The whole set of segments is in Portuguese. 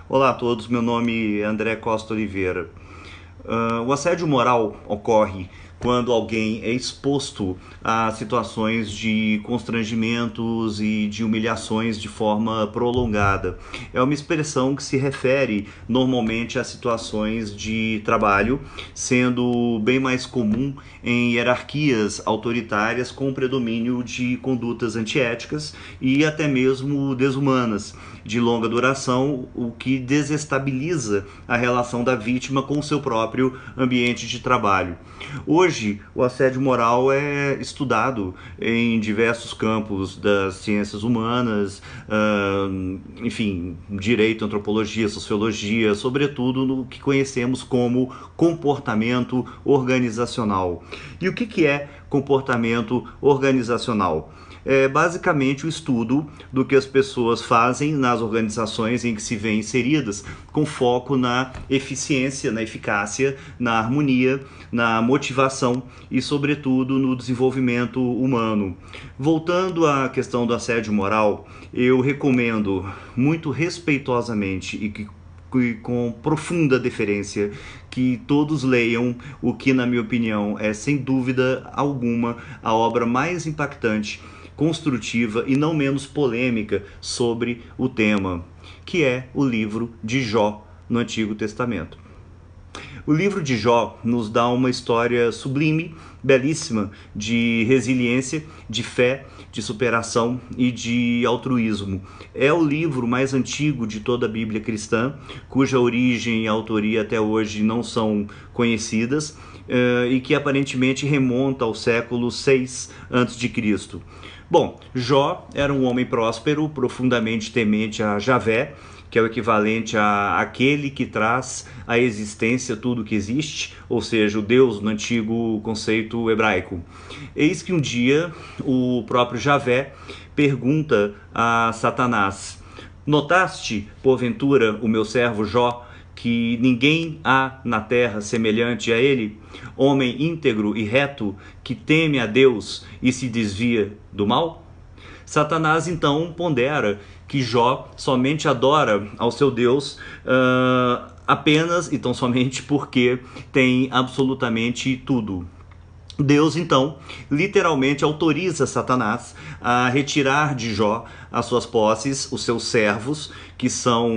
Olá a todos, meu nome é André Costa Oliveira. O assédio moral ocorre quando alguém é exposto a situações de constrangimentos e de humilhações de forma prolongada. É uma expressão que se refere normalmente a situações de trabalho, sendo bem mais comum em hierarquias autoritárias com predomínio de condutas antiéticas e até mesmo desumanas, de longa duração, o que desestabiliza a relação da vítima com o seu próprio ambiente de trabalho. Hoje, o assédio moral é estudado em diversos campos das ciências humanas, enfim, direito, antropologia, sociologia, sobretudo no que conhecemos como comportamento organizacional. E o que é comportamento organizacional? É basicamente o estudo do que as pessoas fazem nas organizações em que se vêem inseridas, com foco na eficiência, na eficácia, na harmonia, na motivação e, sobretudo, no desenvolvimento humano. Voltando à questão do assédio moral, eu recomendo muito respeitosamente e com profunda deferência que todos leiam o que, na minha opinião, é sem dúvida alguma a obra mais impactante, construtiva e não menos polêmica sobre o tema, que é o livro de Jó no Antigo Testamento. O livro de Jó nos dá uma história sublime, belíssima, de resiliência, de fé, de superação e de altruísmo. É o livro mais antigo de toda a Bíblia cristã, cuja origem e autoria até hoje não são conhecidas, e que aparentemente remonta ao século 6 a.C. Bom, Jó era um homem próspero, profundamente temente a Javé, que é o equivalente a aquele que traz à existência tudo que existe, ou seja, o Deus no antigo conceito hebraico. Eis que um dia o próprio Javé pergunta a Satanás: notaste, porventura, o meu servo Jó, que ninguém há na terra semelhante a ele, homem íntegro e reto, que teme a Deus e se desvia do mal? Satanás então pondera que Jó somente adora ao seu Deus apenas e tão somente porque tem absolutamente tudo. Deus, então, literalmente autoriza Satanás a retirar de Jó as suas posses, os seus servos, que são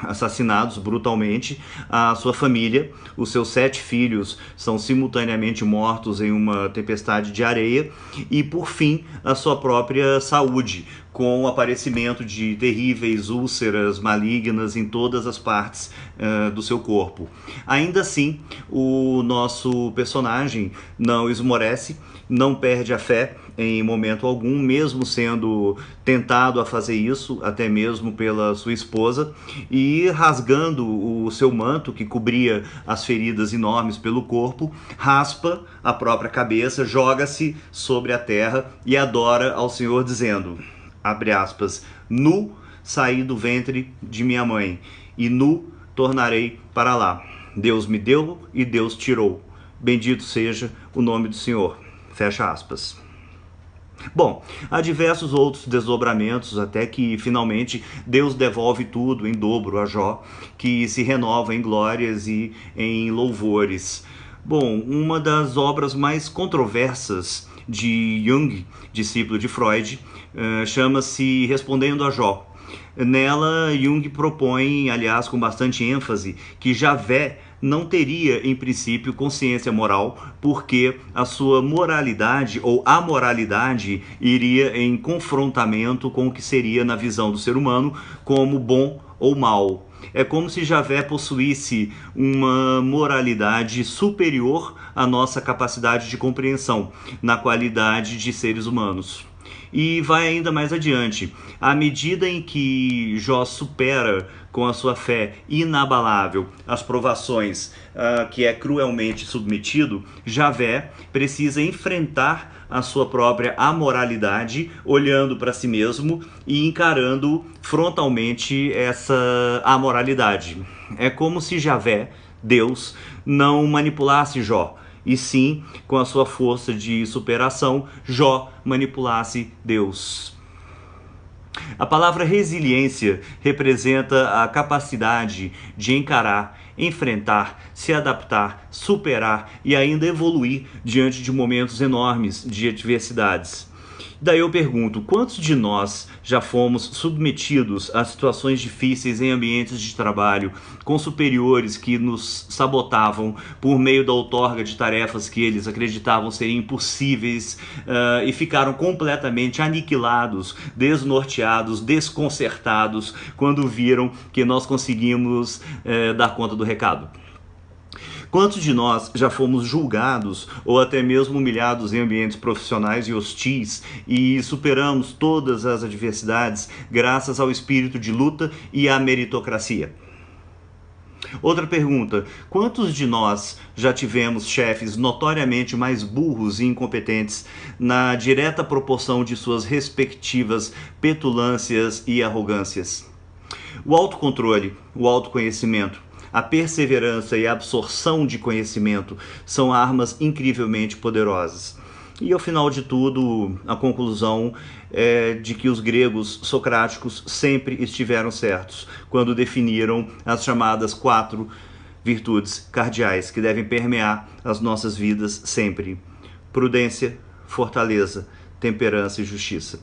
assassinados brutalmente, a sua família, os seus 7 filhos são simultaneamente mortos em uma tempestade de areia, e, por fim, a sua própria saúde, com o aparecimento de terríveis úlceras malignas em todas as partes do seu corpo. Ainda assim, o nosso personagem não esmorece, não perde a fé em momento algum, mesmo sendo tentado a fazer isso, até mesmo pela sua esposa, e rasgando o seu manto que cobria as feridas enormes pelo corpo, raspa a própria cabeça, joga-se sobre a terra e adora ao Senhor dizendo, abre aspas, nu saí do ventre de minha mãe, e nu tornarei para lá. Deus me deu e Deus tirou. Bendito seja o nome do Senhor. Fecha aspas. Bom, há diversos outros desdobramentos até que finalmente Deus devolve tudo em dobro a Jó, que se renova em glórias e em louvores. Bom, uma das obras mais controversas de Jung, discípulo de Freud, chama-se Respondendo a Jó. Nela, Jung propõe, aliás, com bastante ênfase, que Javé não teria, em princípio, consciência moral, porque a sua moralidade ou amoralidade iria em confrontamento com o que seria, na visão do ser humano, como bom ou mal. É como se Javé possuísse uma moralidade superior à nossa capacidade de compreensão, na qualidade de seres humanos. E vai ainda mais adiante. À medida em que Jó supera com a sua fé inabalável as provações que é cruelmente submetido, Javé precisa enfrentar a sua própria amoralidade, olhando para si mesmo e encarando frontalmente essa amoralidade. É como se Javé, Deus, não manipulasse Jó, e sim, com a sua força de superação, Jó manipulasse Deus. A palavra resiliência representa a capacidade de encarar, enfrentar, se adaptar, superar e ainda evoluir diante de momentos enormes de adversidades. Daí eu pergunto, quantos de nós já fomos submetidos a situações difíceis em ambientes de trabalho, com superiores que nos sabotavam por meio da outorga de tarefas que eles acreditavam serem impossíveis, e ficaram completamente aniquilados, desnorteados, desconcertados, quando viram que nós conseguimos dar conta do recado? Quantos de nós já fomos julgados ou até mesmo humilhados em ambientes profissionais e hostis e superamos todas as adversidades graças ao espírito de luta e à meritocracia? Outra pergunta: quantos de nós já tivemos chefes notoriamente mais burros e incompetentes na direta proporção de suas respectivas petulâncias e arrogâncias? O autocontrole, o autoconhecimento, a perseverança e a absorção de conhecimento são armas incrivelmente poderosas. E ao final de tudo, a conclusão é de que os gregos socráticos sempre estiveram certos quando definiram as chamadas 4 virtudes cardeais que devem permear as nossas vidas sempre: prudência, fortaleza, temperança e justiça.